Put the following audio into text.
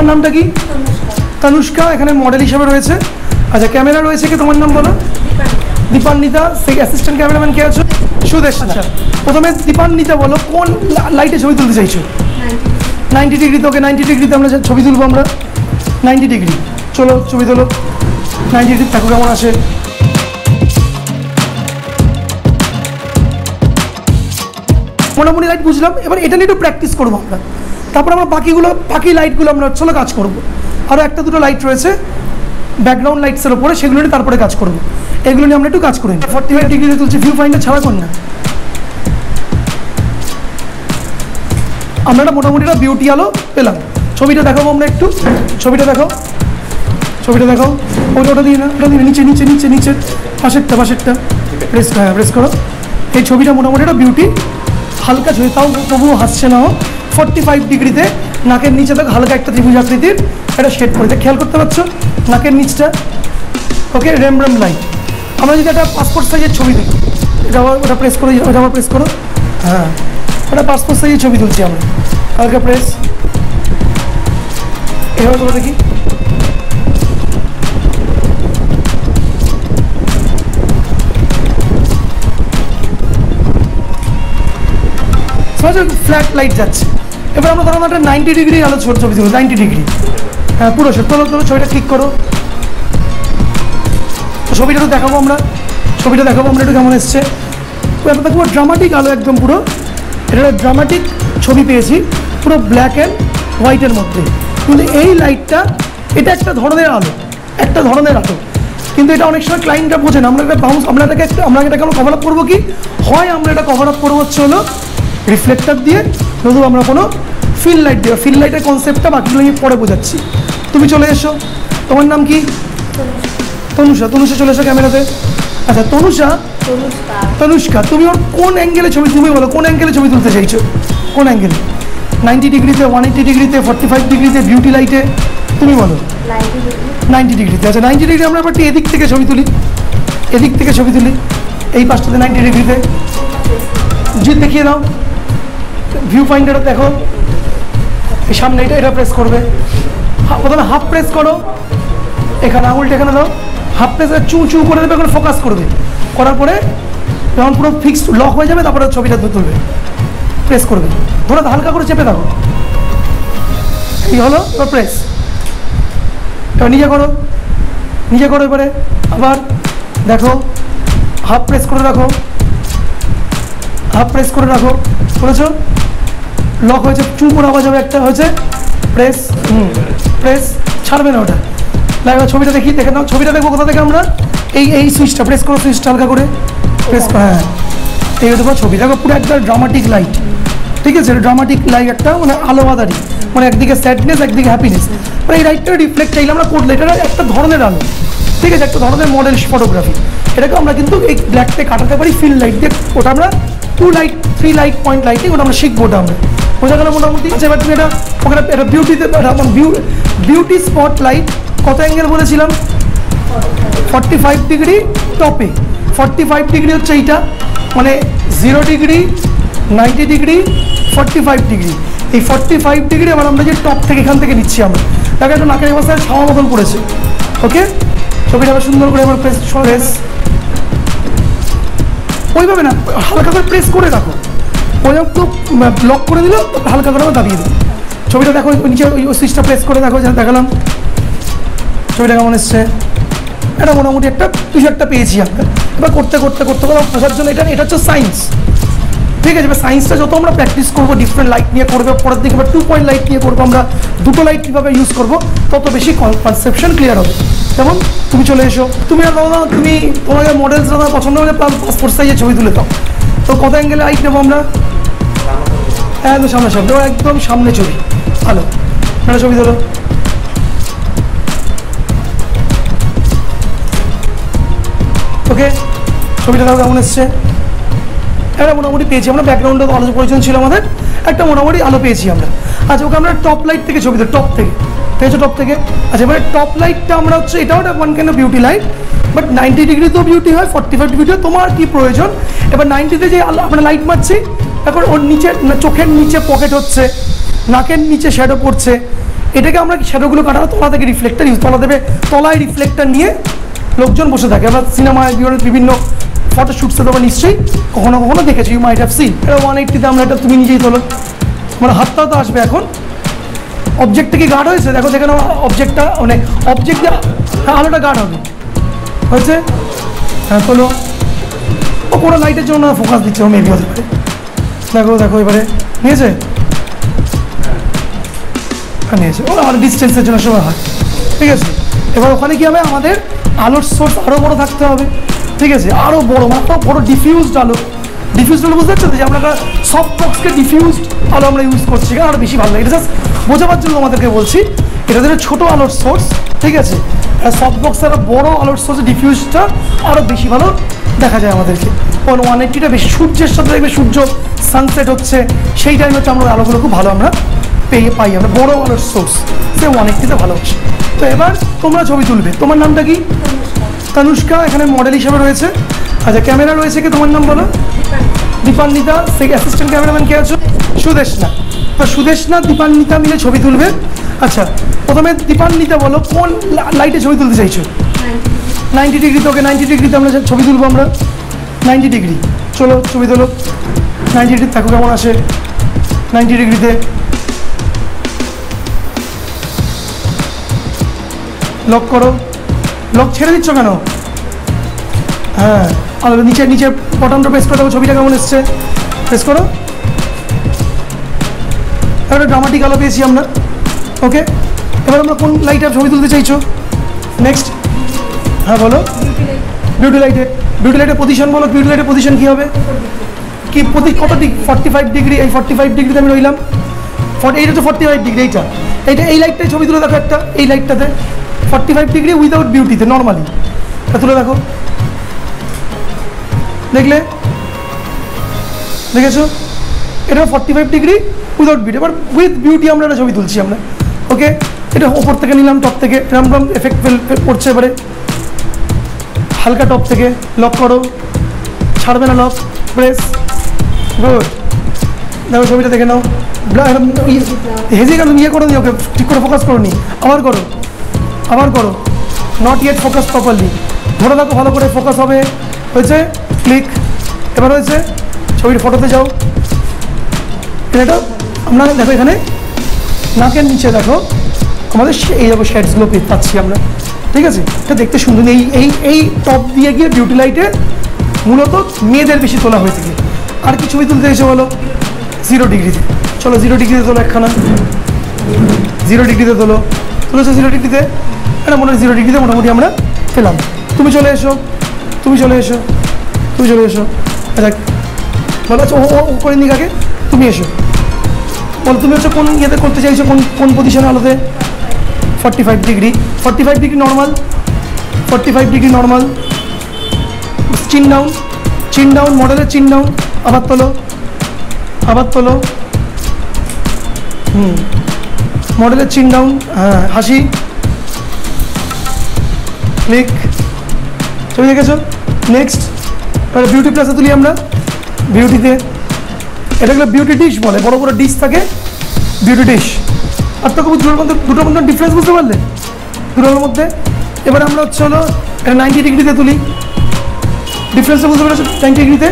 তোমার নামটা কি? তনুষ্কা, এখানে মডেল হিসেবে রয়েছে। আচ্ছা, ক্যামেরা রয়েছে কি? তোমার নাম বলো। দীপান্বিতা। সেই অ্যাসিস্ট্যান্ট ক্যামেরাম্যান কে আছো? সুদেশ। আচ্ছা, প্রথমে দীপান্বিতা বলো কোন লাইটে ছবি তুলতে চাইছো? 90 ডিগ্রি। তোকে 90 ডিগ্রিতে আমরা ছবি তুলবো। আমরা 90 ডিগ্রি। চলো ছবি তোলো 90 ডিগ্রি। থাকো, কেমন আসে? মোটামুটি লাইট বুঝলাম। এবার এটা নিয়ে একটু প্র্যাকটিস করবো আমরা, তারপর আমরা বাকি লাইটগুলো আমরা চলো কাজ করবো। আরও একটা দুটো লাইট রয়েছে ব্যাকগ্রাউন্ড লাইটসের ওপরে, সেগুলো নিয়ে তারপরে কাজ করবো। এগুলো নিয়ে আমরা একটু কাজ করি। 45 ডিগ্রিতে তুলছি। ভিউ ফাইন্ডার ছাড়া কর না। আমরা একটা মোটামুটি একটা বিউটি আলো পেলাম। ছবিটা দেখাবো আমরা একটু। ছবিটা দেখো। ওটা দিয়ে না, ওটা দিয়ে নিচে পাশেরটা প্রেস করো। এই ছবিটা মোটামুটি একটা বিউটি। হালকা ছবি, তাও তবুও হাসছে না। 45 ডিগ্রিতে নাকের নিচে দেখো হালকা একটা ত্রিভুজ আকৃতির একটা শেড পড়েছে, খেয়াল করতে পারছো নাকের নিচটা। ওকে, রেম লাইট। আমরা যদি একটা পাসপোর্ট সাইজের ছবি দিই, ওটা প্রেস করো, ওটা আবার প্রেস করো। হ্যাঁ, ওটা পাসপোর্ট সাইজের ছবি তুলছি আমরা। হালকা প্রেস, এভাবে করে দেখি। ফ্ল্যাট লাইট যাচ্ছে। এবার আমরা ধরো একটা 90 ডিগ্রি আলো ছবি তুলবো। 90 ডিগ্রি। হ্যাঁ, পুরো তোলো ছবিটা ক্লিক করো। ছবিটা একটু দেখাবো আমরা একটু কেমন এসছে। ব্যাপারটা পুরো ড্রামাটিক আলো, একদম পুরো এটা ড্রামাটিক ছবি পেয়েছি, পুরো ব্ল্যাক অ্যান্ড হোয়াইটের মধ্যে। কিন্তু এই লাইটটা এটা একটা ধরনের আলো, কিন্তু এটা অনেক সময় ক্লায়েন্টরা বোঝে না। আমরা এটাকে আমরা কভার আপ করবো কি হয়, আমরা এটা কভার আপ করবো হচ্ছে হলো রিফ্লেক্টার দিয়ে, নতুন আমরা কোনো ফিল লাইট দেবো। ফিল লাইটের কনসেপ্টটা বাকিগুলো আমি পরে বোঝাচ্ছি। তুমি চলে এসো। তোমার নাম কি? তনুষা। চলে এসো ক্যামেরাতে। আচ্ছা, তনুষ্কা, তুমি ওর কোন অ্যাঙ্গেলে ছবি, তুমি বলো কোন অ্যাঙ্গেলে ছবি তুলতে চাইছো? কোন অ্যাঙ্গেলে? 90 ডিগ্রিতে, 180 ডিগ্রিতে, 45 ডিগ্রিতে, বিউটি লাইটে? তুমি বলো। 90 ডিগ্রিতে। আচ্ছা, 90 ডিগ্রি আমরা একটু এদিক থেকে ছবি তুলি। এই পাশটাতে 90 ডিগ্রিতে দেখিয়ে দাও। ভিউ ফাইন্ডারটা দেখো, এই সামনে এটা প্রেস করবে। প্রথমে হাফ প্রেস করো, এখানে আঙুলটা এখানে দাও। হাফ প্রেস চু করে দেবে, এখন ফোকাস করবে। করার পরে যখন পুরো ফিক্সড লক হয়ে যাবে, তারপরে ছবিটা তুলবে। প্রেস করবে, ধরো হালকা করে চেপে থাকো। এই হলো প্রেস। এবার নিজে করো। এবারে আবার দেখো, হাফ প্রেস করে রাখো। করেছো? লক হয়েছে, চু করে আওয়াজ হবে একটা, হয়েছে প্রেস। ছাড়বে না ওটা। এবার ছবিটা দেখে নাও। ছবিটা দেখবো কোথা থেকে আমরা? এই সুইচটা প্রেস করো, সুইচটা হালকা করে প্রেস করো। হ্যাঁ, এই দেখো ছবি দেখো, পুরো একটা ড্রামাটিক লাইট। ঠিক আছে, ড্রামাটিক লাইট একটা, মানে আলো বাদারি, মানে একদিকে স্যাডনেস একদিকে হ্যাপিনেস। মানে এই লাইটটা রিফ্লেক্ট চাইলে আমরা করলে এটা একটা ধরনের আলো। ঠিক আছে, একটা ধরনের মডেল ফটোগ্রাফি। এটাকে আমরা কিন্তু এই ব্ল্যাকতে কাটাতে পারি ফিল লাইট দিয়ে। ওটা আমরা 2 লাইট 3 লাইট পয়েন্ট লাইটিং, ওটা আমরা শিখবো। ওটা আমরা বোঝা গেল মোটামুটি। এবার তুমি এটা বিউটি স্পট লাইট কত অ্যাঙ্গেল বলেছিলাম? 45 ডিগ্রি টপে। 45 ডিগ্রি হচ্ছে এইটা, মানে 0 ডিগ্রি, 90 ডিগ্রি, 45 ডিগ্রি। এই 45 ডিগ্রি আবার আমরা যে টপ থেকে এখান থেকে নিচ্ছি আমরা। তাকে একটা নাকের অবস্থায় ছাওয়া মতন পড়েছে। ওকে, ছবিটা আবার সুন্দর করে আমার প্রেস ওইভাবে না, হালকা করে প্রেস করে রাখো। ওই একটু লক করে দিল, হালকা করে আবার দাবিয়ে দিল। ছবিটা দেখো, নিচে ওই সুইচটা প্রেস করে দেখো, যেন দেখালাম ছবিটা কেমন এসছে। এটা মোটামুটি কিছু একটা পেয়েছি আমরা। এবার করতে বোঝার জন্য এটা হচ্ছে সায়েন্স। ঠিক আছে, এবার সায়েন্সটা যত আমরা প্র্যাকটিস করবো, ডিফারেন্ট লাইট নিয়ে করবো, পরের দিকে এবার 2 পয়েন্ট লাইট নিয়ে করবো আমরা, দুটো লাইট কীভাবে ইউজ করবো, তত বেশি কনসেপশন ক্লিয়ার হবে। যেমন তুমি চলে এসো। তোমাকে মডেলস পছন্দ হলে পাসপোর্ট সাইজের ছবি তুলে দাও। তো কত অ্যাঙ্গেলে লাইট নেবো আমরা? একদম সামনে, একদম সামনে ছবি। ভালো, ছবি তোলো। ওকে, ছবিটা দেখো কেমন এসছে। একটা মোটামুটি পেয়েছি আমরা। ব্যাকগ্রাউন্ডে আলো প্রয়োজন ছিল আমাদের, একটা মোটামুটি আলো পেয়েছি আমরা। আচ্ছা, ওকে আমরা টপ লাইট থেকে ছবি দিই, টপ থেকে। পেয়েছো টপ থেকে? আচ্ছা, এবারে টপ লাইটটা আমরা হচ্ছে এটাও একটা one kind of beauty light, but 90 ডিগ্রিতেও বিউটি হয়, 45 ডিগ্রিতেও। তোমার কি প্রয়োজন? এবার 90তে যে আমরা লাইট মারছি, এখন ওর নিচে চোখের নিচে পকেট হচ্ছে, নাকের নিচে শ্যাডো পড়ছে, এটাকে আমরা শ্যাডোগুলো কাটানো তলা থেকে রিফ্লেক্টার ইউজ, তলা দেবে, তলায় রিফ্লেক্টার নিয়ে লোকজন বসে থাকে। আমরা সিনেমায় বিভিন্ন ফটোশ্যুটসে তোমরা নিশ্চয়ই কখনো কখনো দেখেছি, ইউ মাইট হ্যাভ সিন। এটা 180তে আমরা এটা তুমি নিজেই তোলো, মানে হাতটাও তো আসবে। এখন অবজেক্টটা কি গার্ড হয়েছে? দেখো যেখানে অবজেক্টটা মানে অবজেক্ট আলোটা গার্ড হবে, হয়েছে? হ্যাঁ তোলো। ও কোনো লাইটের জন্য ফোকাস দিচ্ছে, ও মেবি হতে পারে। দেখো দেখো এবারে নিয়েছে, নিয়েছে। ও আমার ডিস্টেন্সের জন্য সময় হয়, ঠিক আছে। এবার ওখানে কি হবে, আমাদের আলোর সোর্স আরও বড় থাকতে হবে, ঠিক আছে, আরও বড়, মানে বড় ডিফিউজড আলো। ডিফিউজড আলো বুঝতে পারছো, যে আমরা সফট বক্সকে ডিফিউজড আলো আমরা ইউজ করছি, আরও বেশি ভালো লাগে। এটা জাস্ট বোঝাবার জন্য আমাদেরকে বলছি, এটা যেটা ছোটো আলোর সোর্স, ঠিক আছে। আর সফট বক্সের বড় আলোর সোর্স ডিফিউজটা আরও বেশি ভালো দেখা যায় আমাদেরকে। কারণ 180টা বেশি সূর্যের সাথে দেখবে, সূর্য সানসেট হচ্ছে সেই টাইমে হচ্ছে আমরা আলোগুলো খুব ভালো আমরা পাই, আমরা বড় আলোর সোর্স, সে 180তে ভালো হচ্ছে। তো এবার তোমরা ছবি তুলবে। তোমার নামটা কি? তনুষ্কা এখানে মডেল হিসেবে রয়েছে। আচ্ছা, ক্যামেরা রয়েছে কি? তোমার নাম বলো। দীপান্বিতা। সেই অ্যাসিস্ট্যান্ট ক্যামেরাম্যান কে আছো? সুদেশনা। তো সুদেশনা দীপান্বিতা মিলে ছবি তুলবে। আচ্ছা, প্রথমে দীপান্বিতা বলো কোন লাইটে ছবি তুলতে চাইছো? 90 ডিগ্রি। তোকে 90 ডিগ্রিতে আমরা ছবি তুলবো, আমরা 90 ডিগ্রি। চলো ছবি তোলো 90 ডিগ্রি, থাকো কেমন আসে 90 ডিগ্রিতে। লক করো। লক ছেড়ে দিচ্ছ কেন? হ্যাঁ, আর নিচে নিচে বটনটা প্রেস করে দেবো, ছবিটা কেমন এসছে প্রেস করো। একটা ড্রামাটিক আলো পেয়েছি আমরা, ওকে। এবার আমরা কোন লাইটে ছবি তুলতে চাইছো? নেক্সট। হ্যাঁ বলো। বিউটি লাইটে। বিউটি লাইটের পজিশন বলো। বিউটি লাইটের পজিশন কী হবে? কি কত ডিগ্রি? 45 ডিগ্রি। এই 45 ডিগ্রিতে আমি রইলাম। এইটা তো 45 ডিগ্রি। এইটা এই লাইটটাই ছবি তুলে দেখো একটা, এই লাইটটাতে 45 ডিগ্রি উইদাউট বিউটিতে, নর্মালি এটা তুলে দেখো। দেখলে? দেখেছো? এটা 45 ডিগ্রি উইদাউট বিউটি। এবার উইথ বিউটি আমরা একটা ছবি তুলছি আমরা, ওকে। এটা ওপর থেকে নিলাম, টপ থেকে এরকম এফেক্ট পড়ছে। এবারে হালকা টপ থেকে লক করো, ছাড়বে না লক, প্রেস। গুড। দেখো ছবিটা দেখে নাও। হেজে কেন ইয়ে করে নি, ওকে ঠিক করে ফোকাস করো নি। আবার করো, আবার করো। Not yet focus properly. ধরে দেখো ভালো করে, ফোকাস হবে। হয়েছে? ক্লিক। এবার হয়েছে? ছবির ফটোতে যাও। এটা আমরা দেখো এখানে নাকের নিচে দেখো আমাদের এই দেখো শেডসগুলো পাচ্ছি আমরা, ঠিক আছে। এটা দেখতে সুন্দর। এই টপ দিয়ে গিয়ে বিউটি লাইটে মূলত মেয়েদের বেশি তোলা হয়ে থাকে। আর কি ছবি তুলতে এসে বলো? 0 ডিগ্রিতে। চলো 0 ডিগ্রিতে তোলো একখানা। 0 ডিগ্রিতে তোলো। তুলেছো 0 ডিগ্রিতে? এটা মনে হয় 0 ডিগ্রিতে মোটামুটি আমরা পেলাম। তুমি চলে এসো, তুমি চলে এসো, তুমি চলে এসো। আচ্ছা বলো, আচ্ছা ও করে নিক আগে, তুমি এসো। বলো তুমি হচ্ছে কোন ইয়েতে করতে চাইছো, কোন পজিশনে আলোতে? 45 degree. 45 degree normal. 45 degree normal. চিন ডাউন, চিন ডাউন, মডেলের চিন ডাউন। আবার তোলো, আবার তোলো। মডেলের চিন ডাউন। হ্যাঁ, হাসি। ক্লিক। ছবি দেখেছো? নেক্সট। এবার বিউটি প্লাসে তুলি আমরা। বিউটিতে এটাগুলো বিউটি ডিশ বলে, বড় বড় ডিশ থাকে, বিউটি ডিশ। আর তো দুটোর মধ্যে ডিফারেন্স বুঝতে পারলে? দুটোর মধ্যে। এবার আমরা হচ্ছে হলো 90 ডিগ্রিতে তুলি। ডিফারেন্সটা বুঝতে পারছো? 90 ডিগ্রিতে